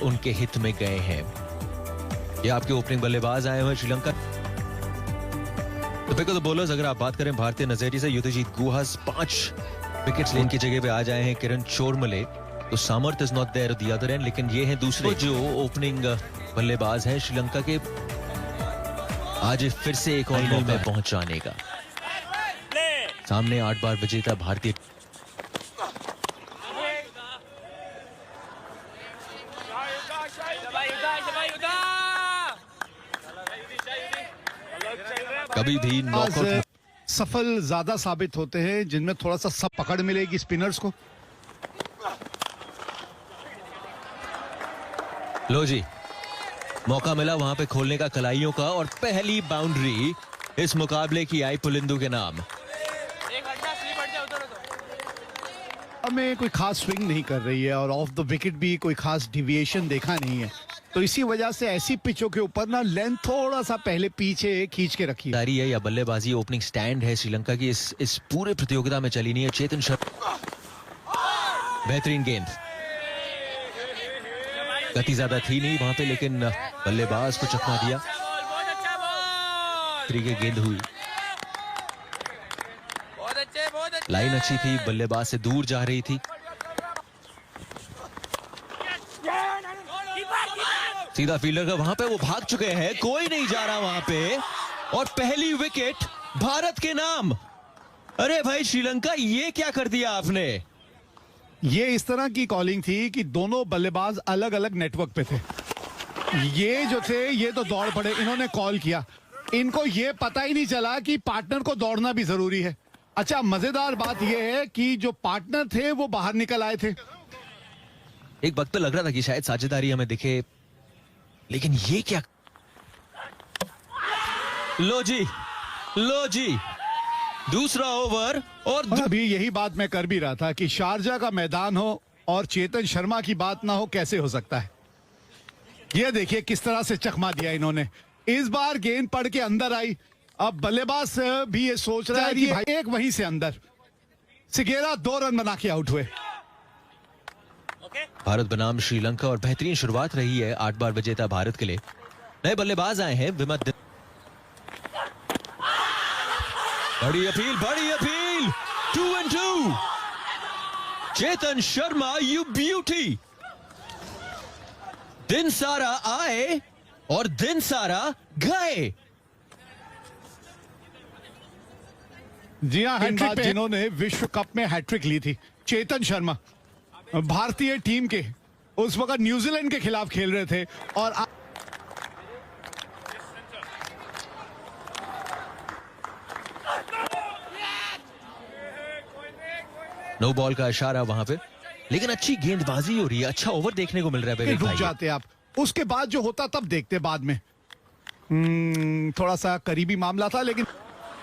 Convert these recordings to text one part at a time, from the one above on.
उनके हित में गए हैं। ये आपके ओपनिंग बल्लेबाज आए हुए श्रीलंका। तो बोलर्स अगर आप बात करें भारतीय नजरिए से, युद्धजीत गुहा 5 विकेट्स लेने की जगह पे आ जाए हैं किरण चोरमले। तो Samarth is not there the other end, लेकिन ये हैं दूसरे जो ओपनिंग बल्लेबाज हैं श्रीलंका के, आज फिर से एक फाइनल में पहुंचाने का। सामने 8 बार विजेता भारतीय कभी भी नॉकआउट सफल ज्यादा साबित होते हैं जिनमें थोड़ा सा सब पकड़ मिलेगी स्पिनर्स को। लो जी, मौका मिला वहां पे खोलने का कलाइयों का, और पहली बाउंड्री इस मुकाबले की आई पुलिंदू के नाम। हमें कोई खास स्विंग नहीं कर रही है और ऑफ द विकेट भी कोई खास डिविएशन देखा नहीं है, तो इसी वजह से ऐसी पिचों के ऊपर ना लेंथ थोड़ा सा पहले पीछे खींच के रखी है। या बल्लेबाजी ओपनिंग स्टैंड है श्रीलंका की इस पूरे प्रतियोगिता में चली नहीं है। चेतन शर्मा बेहतरीन गेंद, गति ज्यादा थी नहीं वहां पे, लेकिन बल्लेबाज को चकमा दिया। तरीके गेंद हुई, लाइन अच्छी थी, बल्लेबाज से दूर जा रही थी। सीधा फील्डर का वहां पे वो भाग चुके हैं, कोई नहीं जा रहा वहां पे, और पहली विकेट भारत के नाम। अरे भाई श्रीलंका, ये क्या कर दिया आपने? ये इस तरह की कॉलिंग थी कि दोनों बल्लेबाज अलग अलग नेटवर्क पे थे। ये जो थे ये तो दौड़ पड़े, इन्होंने कॉल किया, इनको ये पता ही नहीं चला कि पार्टनर को दौड़ना भी जरूरी है। अच्छा, मजेदार बात यह है कि जो पार्टनर थे वो बाहर निकल आए थे। एक वक्त तो लग रहा था कि शायद साझेदारी हमें दिखे, लेकिन ये क्या? लो जी दूसरा ओवर, और अभी यही बात मैं कर भी रहा था कि शारजा का मैदान हो और चेतन शर्मा की बात ना हो, कैसे हो सकता है? ये देखिए किस तरह से चकमा दिया इन्होंने। इस बार गेंद पड़ के अंदर आई, अब बल्लेबाज भी ये सोच रहा है कि भाई एक वहीं से अंदर। सिगेरा 2 रन बना के आउट हुए। भारत बनाम श्रीलंका, और बेहतरीन शुरुआत रही है 8 बार विजेता भारत के लिए। नए बल्लेबाज आए हैं विमत। बड़ी appeal 2 and 2। Chetan Sharma, you beauty. दिन सारा आए और दिन सारा गए। जी हाँ, जिन्होंने विश्व कप में हैट्रिक ली थी, चेतन शर्मा भारतीय टीम के उस वक्त न्यूजीलैंड के खिलाफ खेल रहे थे, और नो बॉल का इशारा वहां पे, लेकिन अच्छी गेंदबाजी हो रही है, अच्छा ओवर देखने को मिल रहा है। रुक जाते आप, उसके बाद जो होता तब देखते बाद में। थोड़ा सा करीबी मामला था, लेकिन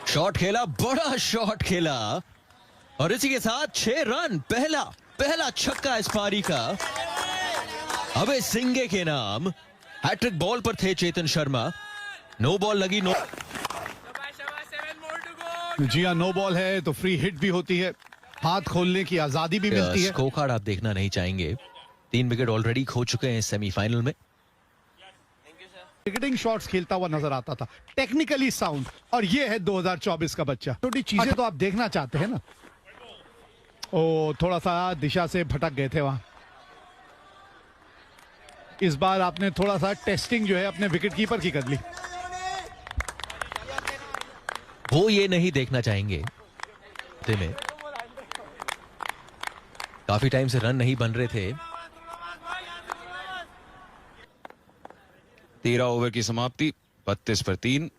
शॉट खेला, बड़ा शॉट खेला, और इसी के साथ 6 रन। पहला छक्का इस पारी का अबे सिंगे के नाम। हैट्रिक बॉल पर थे चेतन शर्मा। नो बॉल लगी, नो। जी हाँ, नो बॉल है तो फ्री हिट भी होती है, हाथ खोलने की आजादी भी मिलती है। स्कोर कार्ड आप देखना नहीं चाहेंगे। 3 विकेट ऑलरेडी खो चुके हैं सेमीफाइनल में। क्रिकेटिंग शॉट्स खेलता हुआ नजर आता था, टेक्निकली साउंड, और ये है 2024 का बच्चा। छोटी चीजें तो आप देखना चाहते हैं ना। ओ, थोड़ा सा दिशा से भटक गए थे वहां। इस बार आपने थोड़ा सा टेस्टिंग जो है अपने विकेट कीपर की कर ली। वो ये नहीं देखना चाहेंगे में काफी टाइम से रन नहीं बन रहे थे। 13 ओवर की समाप्ति, 32 पर 3।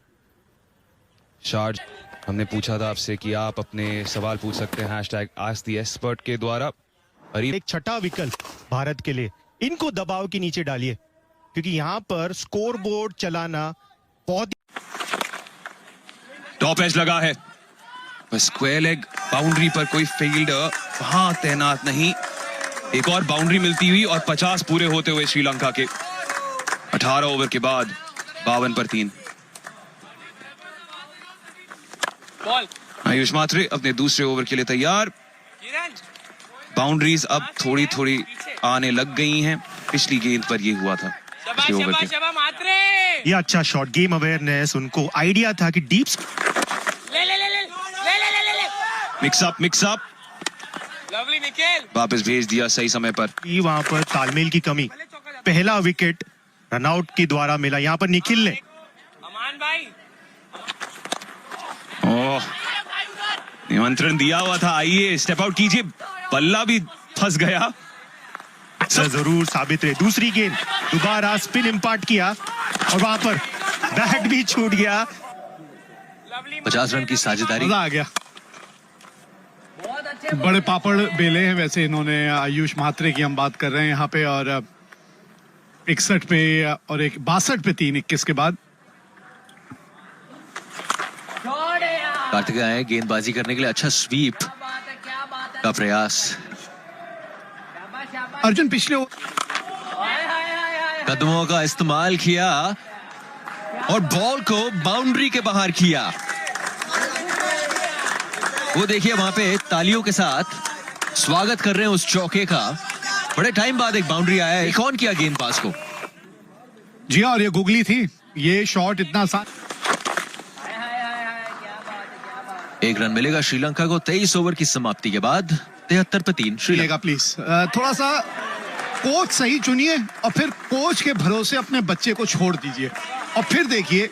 शार्ज, हमने पूछा था आपसे कि आप अपने सवाल पूछ सकते हैं #AskTheExpert के द्वारा। एक छठा विकल्प भारत के लिए, इनको दबाव के नीचे डालिए, क्योंकि यहां पर स्कोर बोर्ड चलाना बहुत। टॉप एज लगा है, स्क्वायर लेग बाउंड्री पर कोई फील्डर वहां तैनात नहीं। एक और बाउंड्री मिलती हुई और 50 पूरे होते हुए श्रीलंका के 18 ओवर के बाद 52 पर 3। आयुष मात्रे अपने दूसरे ओवर के लिए तैयार। बाउंड्रीज अब थोड़ी थोड़ी आने लग गई हैं। पिछली गेंद पर ये हुआ था पिछले ओवर के। ये अच्छा शॉट, गेम अवेयरनेस, उनको आइडिया था कि डीप मिक्स अप वापस भेज दिया सही समय पर। वहां पर तालमेल की कमी। पहला विकेट रनआउट के द्वारा मिला यहाँ पर निखिल ने। ओह, निमंत्रण दिया हुआ था, आइए स्टेप आउट कीजिए, बल्ला भी फंस गया। जरूर साबित रहे। दूसरी गेंद दोबारा स्पिन इम्पार्ट किया और वहां पर बैट भी छूट गया। 50 रन की साझेदारी। मजा आ गया। बड़े पापड़ बेले हैं वैसे इन्होंने। आयुष म्हात्रे की हम बात कर रहे हैं यहाँ पे, और 61 पे और एक 62 पे 3-21 के बाद। कार्तिक आए गेंदबाजी करने के लिए, अच्छा स्वीप का प्रयास। अर्जुन पिछले कदमों का इस्तेमाल किया और बॉल को बाउंड्री के बाहर किया। वो देखिए वहां पे तालियों के साथ स्वागत कर रहे हैं उस चौके का। बड़े टाइम बाद एक बाउंड्री आया है। कौन किया गेंद पास को? जी हाँ, और ये गुगली थी। ये शॉट इतना आसान। 1 रन मिलेगा श्रीलंका को 23 ओवर की समाप्ति के बाद। 73 पे 3 श्रीलंका। प्लीज थोड़ा सा कोच सही चुनिए और फिर कोच के भरोसे अपने बच्चे को छोड़ दीजिए और फिर देखिए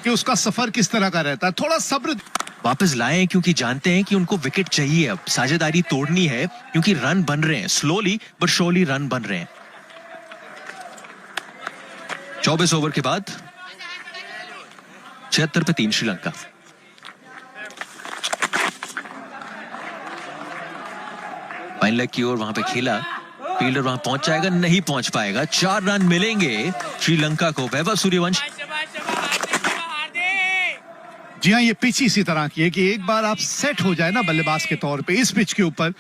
कि उसका सफर किस तरह का रहता है। थोड़ा सब्र वापस लाएं क्योंकि जानते हैं कि उनको विकेट चाहिए। अब साझेदारी तोड़नी है क्योंकि रन बन रहे हैं, स्लोली बट श्योरली रन बन रहे हैं। 24 ओवर के बाद 76 पे 3 श्रीलंका। फाइन लेग की ओर वहां पे खेला, फील्डर वहां पहुंच जाएगा, नहीं पहुंच पाएगा। 4 रन मिलेंगे श्रीलंका को। वैभव सूर्यवंश। जी हाँ, ये पिच इसी तरह की है कि एक बार आप सेट हो जाए ना बल्लेबाज के तौर पे इस पिच के ऊपर,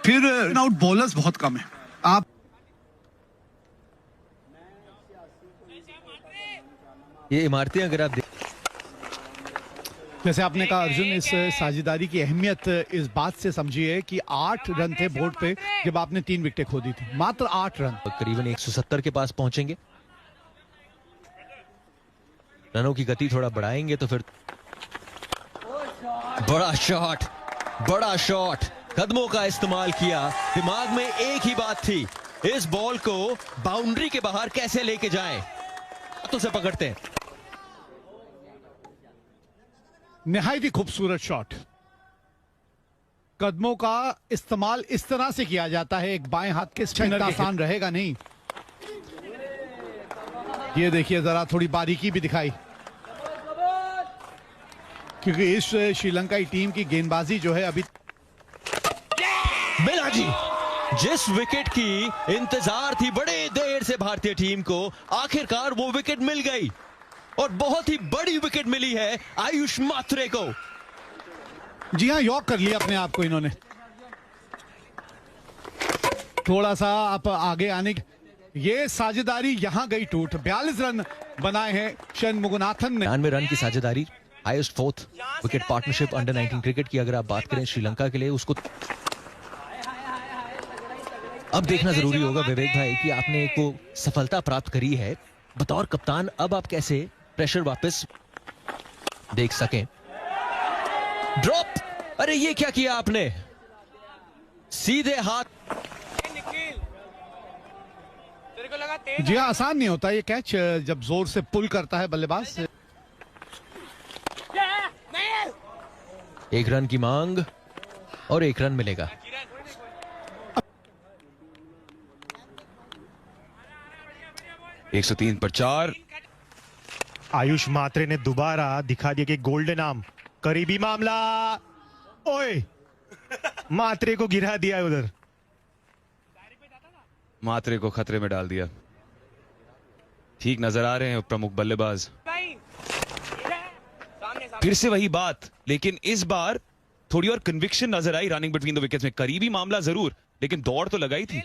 फिर आउट बॉलर्स बहुत कम है। आप ये इमारतें अगर आप जैसे आपने कहा अर्जुन, इस साझेदारी की अहमियत इस बात से समझिए कि 8 रन थे बोर्ड पे जब आपने 3 विकेटें खो दी थी। मात्र 8 रन। करीबन 170 के पास पहुंचेंगे। रनों की गति थोड़ा बढ़ाएंगे तो फिर बड़ा शॉट, कदमों का इस्तेमाल किया। दिमाग में एक ही बात थी, इस बॉल को बाउंड्री के बाहर कैसे लेके जाएं। तो से पकड़ते हैं। निहायत ही खूबसूरत शॉट। कदमों का इस्तेमाल इस तरह से किया जाता है। एक बाएं हाथ के स्पिनर आसान रहेगा नहीं। ये देखिए जरा थोड़ी बारीकी भी दिखाई, क्योंकि इस श्रीलंकाई टीम की गेंदबाजी जो है अभी। मिला जी, जिस विकेट की इंतजार थी बड़े देर से भारतीय टीम को, आखिरकार वो विकेट मिल गई और बहुत ही बड़ी विकेट मिली है आयुष म्हात्रे को। जी हाँ, यॉक कर लिया अपने आप को इन्होंने। थोड़ा सा आप आगे आने, ये साझेदारी यहां गई टूट। 42 रन बनाए हैं षणमुगनाथन ने। 99 रन की साझेदारी, highest 4th wicket partnership under 19 cricket की अगर आप बात करें श्रीलंका के लिए। उसको अब देखना जरूरी होगा विवेक भाई कि आपने एक वो सफलता प्राप्त करी है बतौर कप्तान। अब आप कैसे प्रेशर वापस देख सकें। ड्रॉप, अरे ये क्या किया आपने, सीधे हाथ। जी हाँ, आसान नहीं होता ये कैच जब जोर से पुल करता है बल्लेबाज। 1 रन की मांग और 1 रन मिलेगा। एक 103 पर 4। आयुष म्हात्रे ने दोबारा दिखा दिया कि गोल्डन आर्म, करीबी मामला। ओए, म्हात्रे को गिरा दिया उधर। म्हात्रे को खतरे में डाल दिया। ठीक नजर आ रहे हैं प्रमुख बल्लेबाज। फिर से वही बात, लेकिन इस बार थोड़ी और कन्विक्शन नजर आई रनिंग बिटवीन द विकेट्स में। करीबी मामला जरूर, लेकिन दौड़ तो लगाई थी।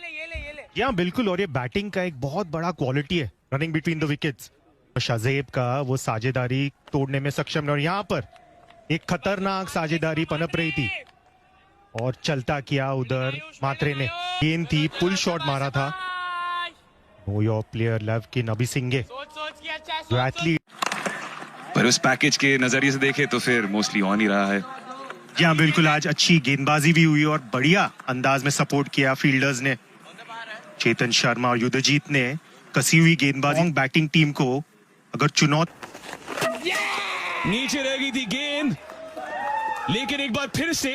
यहाँ बिल्कुल, और ये बैटिंग का एक बहुत बड़ा क्वालिटी है running between the wickets. Shahzeb का वो साझेदारी तोड़ने में सक्षम है और यहाँ पर एक खतरनाक साझेदारी पनप रही थी और चलता किया उधर म्हात्रे ने। गेंद थी, पुल शॉट मारा था, नो योर प्लेयर लव की नबी सिंगे जो एथलीट। पर उस पैकेज के नजरिए से देखे तो फिर मोस्टली ऑन ही रहा है। जी हाँ बिल्कुल, आज अच्छी गेंदबाजी भी हुई और बढ़िया अंदाज में सपोर्ट किया फील्डर्स ने। चेतन शर्मा और युद्धजीत ने कसी हुई गेंदबाजी बैटिंग टीम को अगर चुनौती। नीचे रह गई थी गेंद, लेकिन एक बार फिर से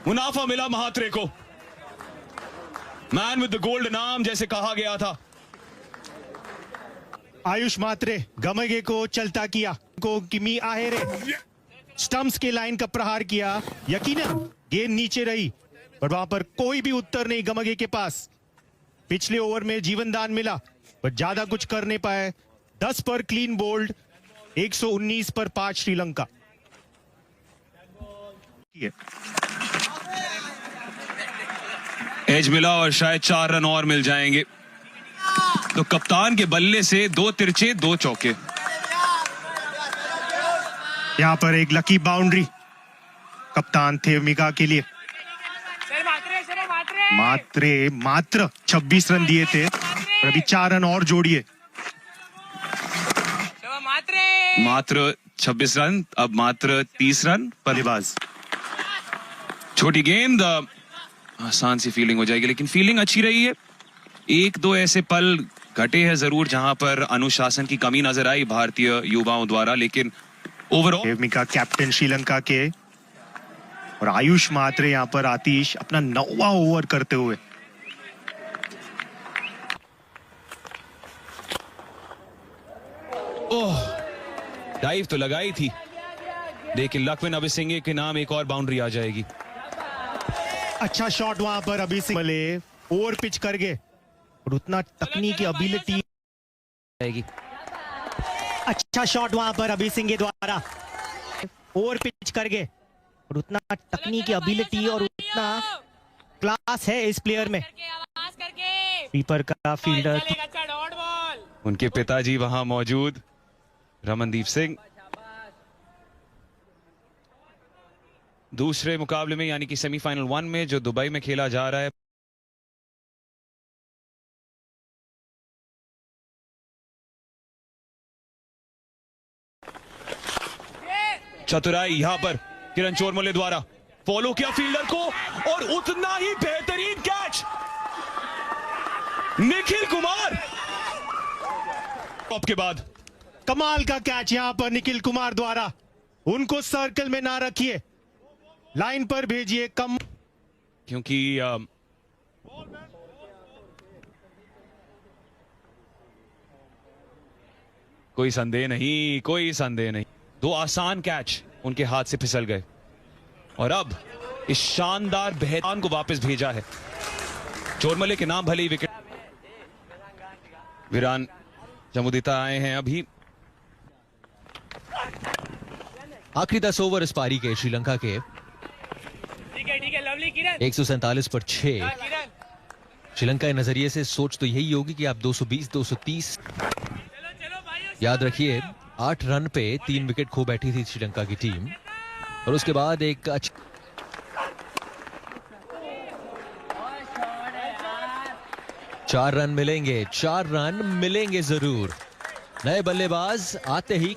मुनाफा मिला महात्रे को। Man with the golden arm जैसे कहा गया था। आयुष मात्रे गमगे को चलता किया, को किमी आहेरे स्टंप्स के लाइन का प्रहार किया। यकीनन गेंद नीचे रही पर वहां पर कोई भी उत्तर नहीं गमगे के पास। पिछले ओवर में जीवनदान मिला पर ज्यादा कुछ कर नहीं पाए। 10 पर क्लीन बोल्ड, 119 पर 5 श्रीलंका। एज मिला और शायद 4 रन और मिल जाएंगे। तो कप्तान के बल्ले से 2 तिरछे 2 चौके। यहां पर एक लकी बाउंड्री कप्तान थेवमिका के लिए। मात्र 26 रन दिए थे और अभी 4 रन और जोड़िए। मात्र 26 रन, अब मात्र 30 रन। बल्लेबाज छोटी गेंद, आसान सी फील्डिंग हो जाएगी, लेकिन फील्डिंग अच्छी रही है। 1-2 ऐसे पल घटे हैं जरूर जहां पर अनुशासन की कमी नजर आई भारतीय युवाओं द्वारा, लेकिन ओवरऑल थेवमिका कैप्टन श्रीलंका के और आयुष मात्रे यहां पर आतिश अपना 9वां ओवर करते हुए। ओह, डाइव तो लगाई थी, लेकिन लक्ष्मण अभिसिंगे के नाम एक और बाउंड्री आ जाएगी। अच्छा शॉट वहां पर अभी सिंह ओवर पिच कर गए और उतना तकनीकी एबिलिटी जाएगी। अच्छा शॉट वहां पर अभी सिंह द्वारा ओवर पिच कर गए और उतना तकनीकी एबिलिटी और उतना क्लास है इस प्लेयर में। कीपर का फील्डर, उनके पिताजी वहां मौजूद, रमनदीप सिंह। दूसरे मुकाबले में यानी कि सेमीफाइनल 1 में जो दुबई में खेला जा रहा है, चतुराई यहां पर किरण चोरमले द्वारा फॉलो किया फील्डर को और उतना ही बेहतरीन कैच निखिल कुमार। टॉप के बाद कमाल का कैच यहां पर निखिल कुमार द्वारा। उनको सर्कल में ना रखिए, लाइन पर भेजिए कम, क्योंकि कोई संदेह नहीं, 2 आसान कैच उनके हाथ से फिसल गए और अब इस शानदार बेहतान को वापस भेजा है। चोरमले के नाम भले ही विकेट, वीरान जमुदिता आए हैं अभी। आखिरी 10 ओवर इस पारी के श्रीलंका के 147 पर 6। श्रीलंका के नजरिए से सोच तो यही होगी कि आप 220-230। याद रखिए 8 रन पे 3 विकेट खो बैठी थी श्रीलंका की टीम और उसके बाद एक 4 रन मिलेंगे, 4 रन मिलेंगे जरूर। नए बल्लेबाज आते ही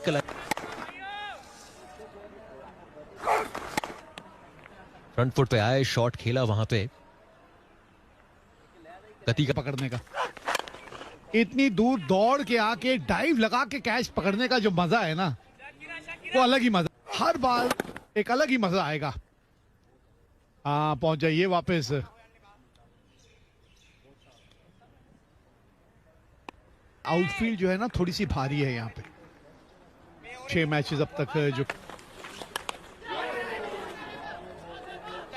फ्रंट फुट पे आए, शॉट खेला वहां पे, गति का पकड़ने का, इतनी दूर दौड़ के आके डाइव लगा के कैच पकड़ने का जो मजा है ना, वो अलग ही मजा, हर बार एक अलग ही मजा आएगा। हाँ पहुंच जाइए वापस। आउटफील्ड जो है ना थोड़ी सी भारी है यहाँ पे। 6 मैचेस अब तक जो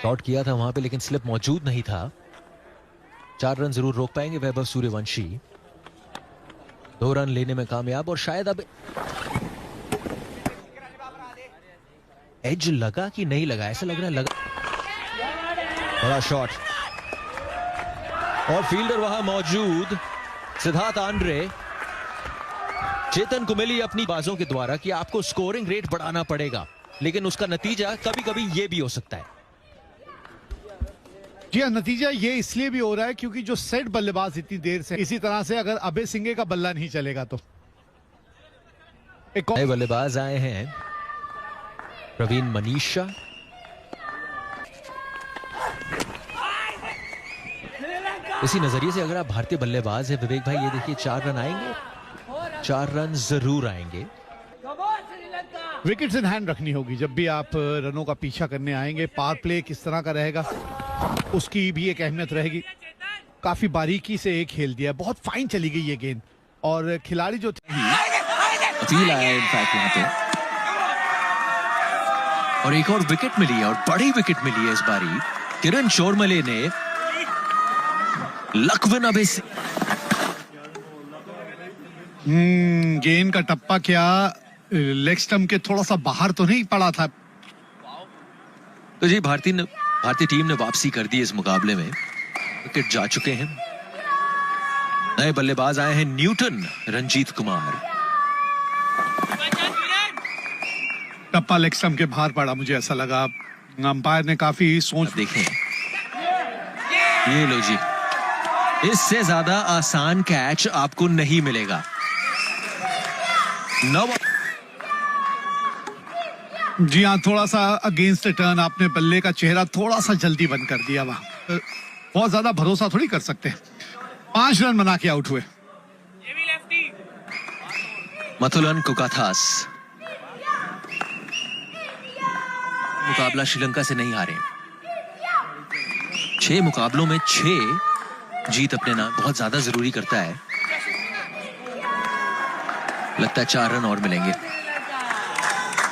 शॉट किया था वहां पे, लेकिन स्लिप मौजूद नहीं था। 4 रन जरूर रोक पाएंगे वैभव सूर्यवंशी। 2 रन लेने में कामयाब और शायद अब एज लगा कि नहीं लगा, ऐसा लग रहा है लगा। बड़ा शॉट और फील्डर वहां मौजूद सिद्धार्थ आंद्रे। चेतन कुमेली अपनी बाजों के द्वारा कि आपको स्कोरिंग रेट बढ़ाना पड़ेगा, लेकिन उसका नतीजा कभी कभी यह भी हो सकता है। जी हाँ, नतीजा ये इसलिए भी हो रहा है क्योंकि जो सेट बल्लेबाज इतनी देर से, इसी तरह से अगर अभय सिंघे का बल्ला नहीं चलेगा तो एक नए बल्लेबाज आए हैं प्रवीण मनीषा। इसी नजरिए से अगर आप भारतीय बल्लेबाज है विवेक भाई, ये देखिए 4 रन आएंगे, 4 रन जरूर आएंगे। विकेट्स इन हैंड रखनी होगी जब भी आप रनों का पीछा करने आएंगे। पावर प्ले किस तरह का रहेगा उसकी भी एक अहमियत रहेगी। काफी बारीकी से एक खेल दिया, बहुत फाइन चली गई ये गेंद, और खिलाड़ी जो थे अपील आया इनफैक्ट यहाँ पे, और एक और विकेट मिली है, और बड़ी विकेट मिली है इस बारी। किरण चोरमले ने लकविन अभय गेंद का टप्पा क्या लेग स्टंप के थोड़ा सा बाहर तो नहीं पड़ा था। तो जी भारतीय टीम ने वापसी कर दी इस मुकाबले में, विकेट जा चुके हैं। नए बल्लेबाज आए हैं न्यूटन रंजीत कुमार। टप्पा लेग स्टंप के बाहर पड़ा, मुझे ऐसा लगा। अंपायर ने काफी सोच। देखें ये लो जी, इससे ज्यादा आसान कैच आपको नहीं मिलेगा। जी हाँ, थोड़ा सा अगेंस्ट टर्न, आपने बल्ले का चेहरा थोड़ा सा जल्दी बंद कर दिया। वहां बहुत ज्यादा भरोसा थोड़ी कर सकते। 5 रन बना के आउट हुए। मथुलन कुकाथास मुकाबला श्रीलंका से नहीं हारे। 6 मुकाबलों में 6 जीत अपने नाम, बहुत ज्यादा जरूरी करता है। लगता है 4 रन और मिलेंगे।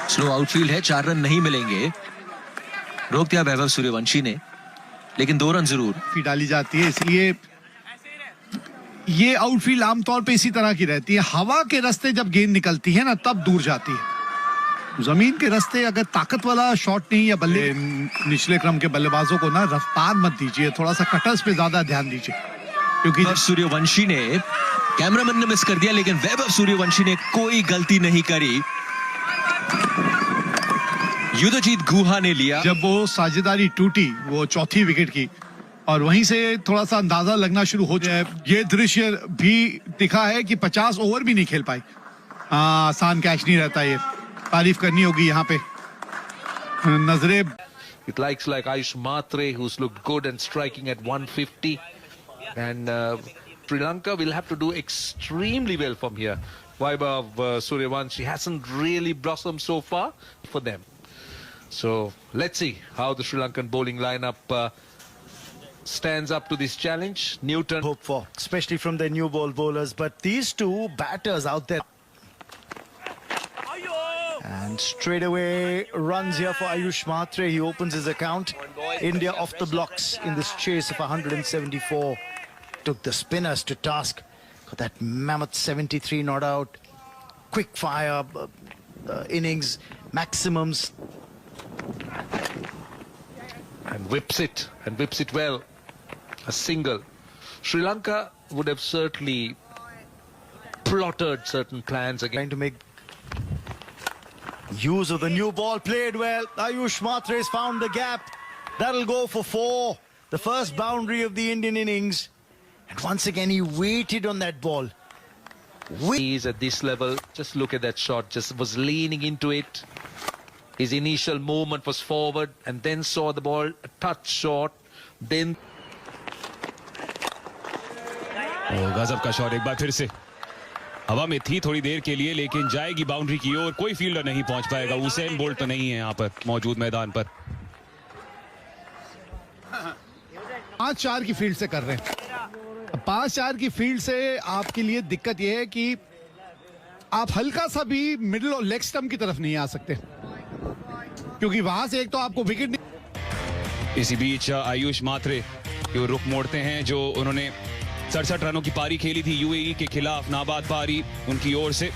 स्लो आउटफील्ड है, 4 रन नहीं मिलेंगे। रोक दिया वैभव सूर्यवंशी ने, लेकिन 2 रन जरूर। फी डाली जाती है, इसलिए ये आउटफील्ड आमतौर पे इसी तरह की रहती है। हवा के रास्ते जब गेंद निकलती है ना, तब दूर जाती है। जमीन के रास्ते अगर ताकत वाला शॉट नहीं, या बल्ले निचले क्रम के बल्लेबाजों को ना रफ्तार मत दीजिए, थोड़ा सा कटर्स पे ज्यादा ध्यान दीजिए, क्योंकि सूर्यवंशी ने, कैमरामैन ने मिस कर दिया, लेकिन वैभव सूर्यवंशी ने कोई गलती नहीं करी। युद्धजीत गुहा ने लिया। जब वो साझेदारी टूटी, वो चौथी विकेट की, और वहीं से थोड़ा सा अंदाजा लगना शुरू हो जाए। ये दृश्य भी दिखा है कि 50 ओवर भी नहीं खेल पाई। आसान कैच नहीं रहता, ये तारीफ करनी होगी यहाँ पे। नजरे It likes like Ayush Matre, who's looked good and striking at 150, and Sri Lanka will have to do extremely well from here. Vaibhav Suryavanshi hasn't really blossomed so far for them. So let's see how the Sri Lankan bowling lineup stands up to this challenge. Newton. Hope for, especially from their new ball bowlers, but these two batters out there. And straight away runs here for Ayush Matre. He opens his account. India off the blocks in this chase of 174. Took the spinners to task. Got that mammoth 73 not out. Quick fire innings, maximums. And whips it well. A single. Sri Lanka would have certainly plotted certain plans again. Trying to make use of the new ball. Played well. Ayush Matre has found the gap. That'll go for 4. The first boundary of the Indian innings. And once again, he waited on that ball. He's at this level. Just look at that shot. Just was leaning into it. His initial movement was forward and then saw the ball a touch short. Then गजब का shot, एक बार फिर से हवा में थी थोड़ी देर के लिए, लेकिन जाएगी बाउंड्री की ओर। कोई फील्डर नहीं पहुंच पाएगा। उसेन बोल्ट तो नहीं है यहाँ पर मौजूद मैदान पर। 5-4 की फील्ड से कर रहे हैं। 5-4 की फील्ड से आपके लिए दिक्कत यह है कि आप हल्का सा भी मिडिल और लेग स्टंप की तरफ नहीं आ सकते, क्योंकि वहां से एक तो आपको विकेट नहीं। इसी बीच आयुष मात्रे जो रुख मोड़ते हैं, जो उन्होंने 67 रनों की पारी खेली थी यूएई के खिलाफ, नाबाद पारी उनकी ओर से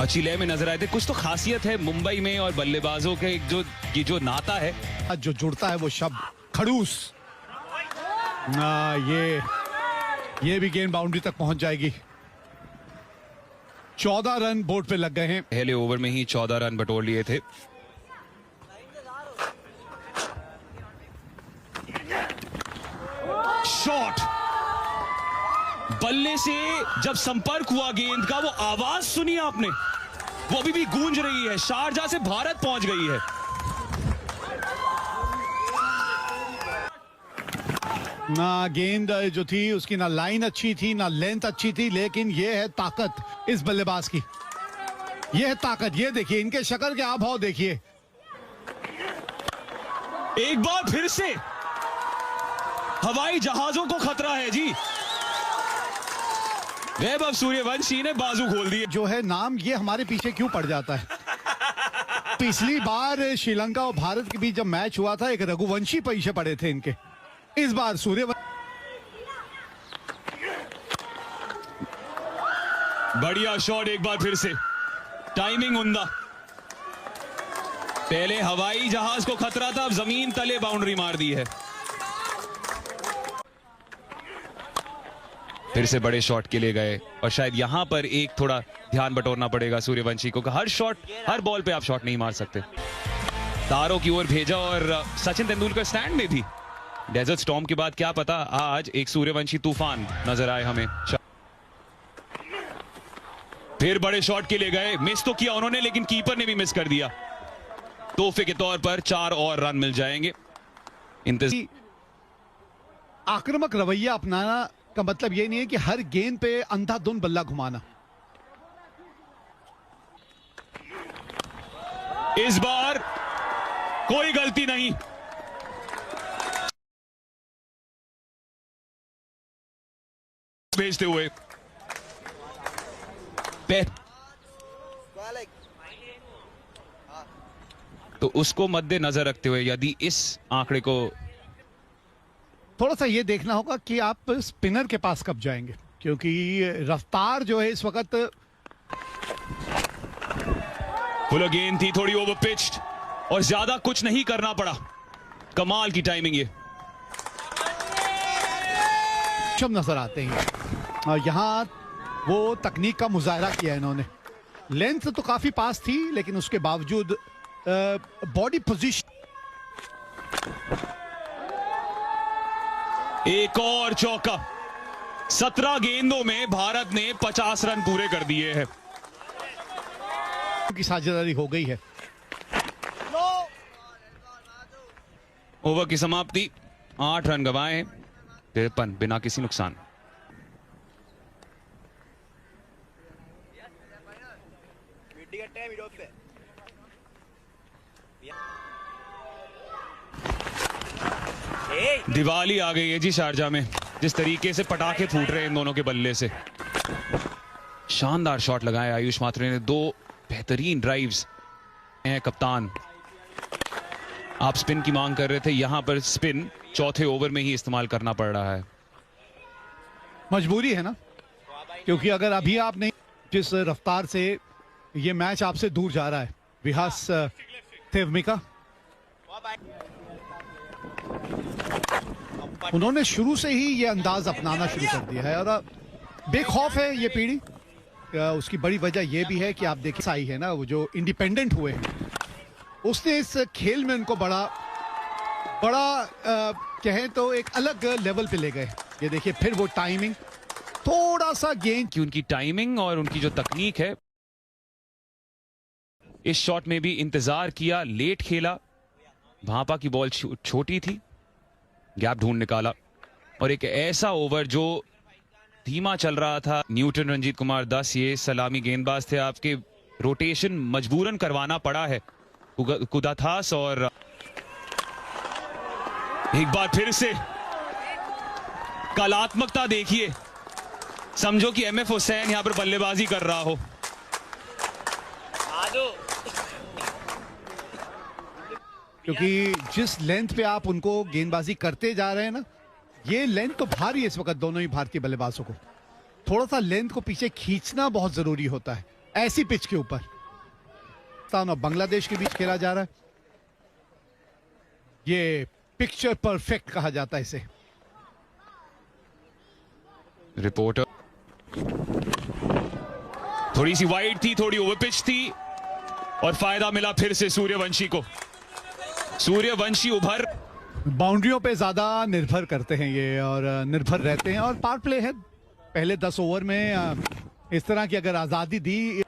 अच्छी लय में नजर आए थे। कुछ तो खासियत है मुंबई में और बल्लेबाजों के जो नाता है, जो जुड़ता है वो शब्द खड़ूस। ये भी गेंद बाउंड्री तक पहुंच जाएगी। 14 रन बोर्ड पे लग गए हैं। पहले ओवर में ही 14 रन बटोर लिए थे। शॉट, बल्ले से जब संपर्क हुआ गेंद का, वो आवाज सुनी आपने, वो अभी भी गूंज रही है। शारजाह से भारत पहुंच गई है। ना गेंद जो थी उसकी ना लाइन अच्छी थी ना लेंथ अच्छी थी, लेकिन ये है ताकत इस बल्लेबाज की, ये है ताकत। ये देखिए इनके शक्ल के हाव भाव देखिए। एक बार फिर से हवाई जहाजों को खतरा है जी। वैभव सूर्यवंशी ने बाजू खोल दिए। जो है नाम ये हमारे पीछे क्यों पड़ जाता है? पिछली बार श्रीलंका और भारत के बीच जब मैच हुआ था, एक रघुवंशी पीछे पड़े थे इनके। इस बार सूर्यवंशी। बढ़िया शॉट एक बार फिर से, टाइमिंग उम्दा। पहले हवाई जहाज को खतरा था, अब जमीन तले बाउंड्री मार दी है। फिर से बड़े शॉट के लिए गए और शायद यहां पर एक थोड़ा ध्यान बटोरना पड़ेगा सूर्यवंशी को। हर शॉट, हर बॉल पे आप शॉट नहीं मार सकते। तारों की ओर भेजा और सचिन तेंदुलकर स्टैंड में भी। डेजर्ट स्टॉर्म के बाद क्या पता आज एक सूर्यवंशी तूफान नजर आए हमें। फिर बड़े शॉट के लिए गए, मिस तो किया उन्होंने, लेकिन कीपर ने भी मिस कर दिया। तोहफे के तौर पर 4 और रन मिल जाएंगे। आक्रामक रवैया अपनाना का मतलब ये नहीं है कि हर गेंद पे अंधाधुंध बल्ला घुमाना। इस बार कोई गलती नहीं, भेजते हुए तो उसको मद्देनजर रखते हुए यदि इस आंकड़े को थोड़ा सा ये देखना होगा कि आप स्पिनर के पास कब जाएंगे, क्योंकि रफ्तार जो है इस वक्त फुल गेंद थी, थोड़ी ओवर पिच्ड और ज्यादा कुछ नहीं करना पड़ा। कमाल की टाइमिंग ये। शम नजर आते हैं और यहाँ वो तकनीक का मुजाहरा किया इन्होंने। लेंथ तो काफी पास थी, लेकिन उसके बावजूद बॉडी पोजीशन। एक और चौका। 17 गेंदों में भारत ने 50 रन पूरे कर दिए हैं। की साझेदारी हो गई है। ओवर की समाप्ति, 8 रन गंवाए, 53 बिना किसी नुकसान। दिवाली आ गई है जी शारजा में, जिस तरीके से पटाखे फूट रहे हैं इन दोनों के बल्ले से। शानदार शॉट लगाए आयुष मात्रे ने, 2 बेहतरीन ड्राइव्स हैं। कप्तान, आप स्पिन की मांग कर रहे थे, यहां पर स्पिन चौथे ओवर में ही इस्तेमाल करना पड़ रहा है। मजबूरी है ना, क्योंकि अगर अभी आप नहीं, जिस रफ्तार से ये मैच आपसे दूर जा रहा है, विहास थेवमिका, उन्होंने शुरू से ही ये अंदाज अपनाना शुरू कर दिया है और बेखौफ है ये पीढ़ी। उसकी बड़ी वजह ये भी है कि आप देखिए साई है ना, वो जो इंडिपेंडेंट हुए हैं, उसने इस खेल में उनको बड़ा कहें तो एक अलग लेवल पे ले गए। ये देखिए फिर वो टाइमिंग, थोड़ा सा गेंद कि उनकी टाइमिंग और उनकी जो तकनीक है, इस शॉट में भी इंतजार किया, लेट खेला। भापा की बॉल छोटी थी, गैप ढूंढ निकाला और एक ऐसा ओवर जो धीमा चल रहा था। न्यूटन रंजीत कुमार दास ये सलामी गेंदबाज थे, आपके रोटेशन मजबूरन करवाना पड़ा है कुदाथास। और एक बार फिर से कलात्मकता देखिए, समझो कि एमएफ हुसैन यहां पर बल्लेबाजी कर रहा हो। क्योंकि जिस लेंथ पे आप उनको गेंदबाजी करते जा रहे हैं ना, ये लेंथ तो भारी है इस वक्त दोनों ही भारतीय बल्लेबाजों को। थोड़ा सा लेंथ को पीछे खींचना बहुत जरूरी होता है ऐसी पिच के ऊपर। पाकिस्तान और बांग्लादेश के बीच खेला जा रहा है, ये पिक्चर परफेक्ट कहा जाता है इसे। रिपोर्टर, थोड़ी सी वाइड थी, थोड़ी ओवर पिच थी और फायदा मिला फिर से सूर्यवंशी को। सूर्यवंशी उभर बाउंड्रियों पे ज्यादा निर्भर करते हैं ये और निर्भर रहते हैं और पावर प्ले है। पहले 10 ओवर में इस तरह की अगर आजादी दी।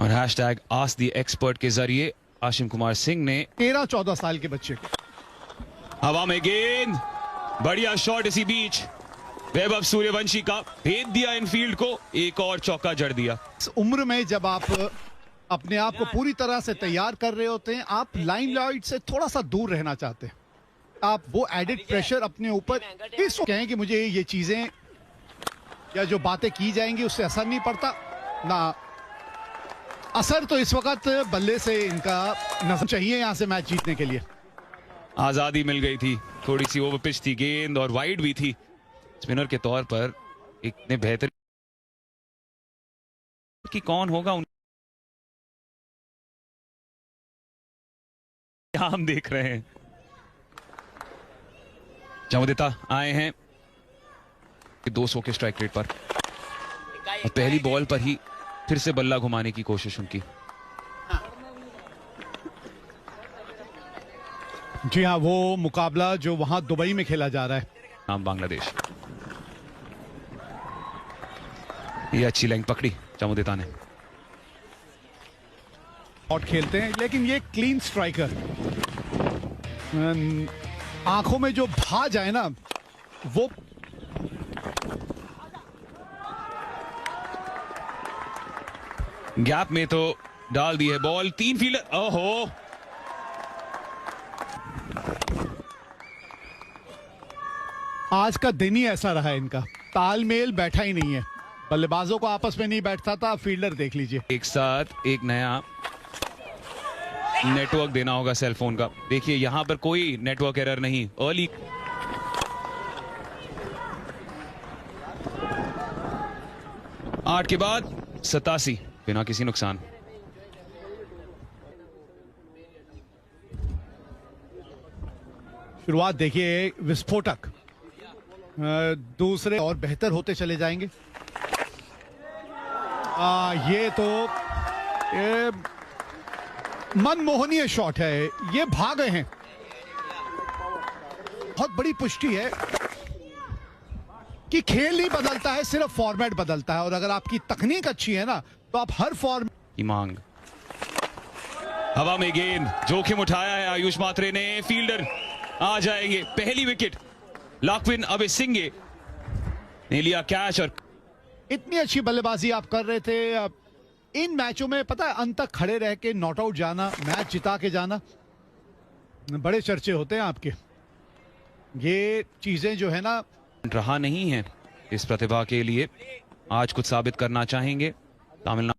और हैशटैग आस्क द एक्सपर्ट के जरिए आशिम कुमार सिंह ने 13-14 साल के बच्चे को हवा में गेंद, बढ़िया शॉट इसी बीच वैभव सूर्यवंशी का भेद दिया इनफील्ड को, एक और चौका जड़ दिया। इस उम्र में जब आप अपने आप को पूरी तरह से तैयार कर रहे होते हैं, आप लाइमलाइट से थोड़ा सा दूर रहना चाहते हैं, आप वो एडिड प्रेशर अपने ऊपर इस कहें कि मुझे ये चीजें या जो बातें की जाएंगी उससे असर नहीं पड़ता ना। असर तो इस वक्त बल्ले से इनका नजर चाहिए यहां से मैच जीतने के लिए। आजादी मिल गई थी, थोड़ी सी ओवर पिच थी गेंद और वाइड भी थी। स्पिनर के तौर पर इतने बेहतर कि कौन होगा हम देख रहे हैं। जमुदिता आए हैं 200 के स्ट्राइक रेट पर और पहली बॉल पर ही फिर से बल्ला घुमाने की कोशिश उनकी। जी हाँ, वो मुकाबला जो वहां दुबई में खेला जा रहा है। नाम बांग्लादेश। ये अच्छी लाइन पकड़ी जमुदिता ने। शॉट खेलते हैं लेकिन ये क्लीन स्ट्राइकर, आंखों में जो भा जाए ना वो गैप में तो डाल दी है बॉल। 3 फील्डर, ओहो आज का दिन ही ऐसा रहा है इनका, तालमेल बैठा ही नहीं है, बल्लेबाजों को आपस में नहीं बैठता था। फील्डर देख लीजिए, एक साथ एक नया नेटवर्क देना होगा सेल फोन का। देखिए यहां पर कोई नेटवर्क एरर नहीं। अर्ली 8 के बाद 87 बिना किसी नुकसान। शुरुआत देखिए विस्फोटक, दूसरे और बेहतर होते चले जाएंगे। ये तो ये मनमोहनीय शॉट है, ये भाग गए हैं। बहुत बड़ी पुष्टि है कि खेल नहीं बदलता है, सिर्फ फॉर्मेट बदलता है और अगर आपकी तकनीक अच्छी है ना तो आप हर फॉर्मेट की मांग। हवा में गेंद, जोखिम उठाया है आयुष मात्रे ने। फील्डर आ जाएंगे। पहली विकेट लाक्विन अबेसिंगे ने लिया कैच। और इतनी अच्छी बल्लेबाजी आप कर रहे थे इन मैचों में, पता है अंत तक खड़े रह के नॉट आउट जाना, मैच जिता के जाना, बड़े चर्चे होते हैं आपके। ये चीजें जो है ना रहा नहीं है इस प्रतिभा के लिए, आज कुछ साबित करना चाहेंगे तमिलनाडु।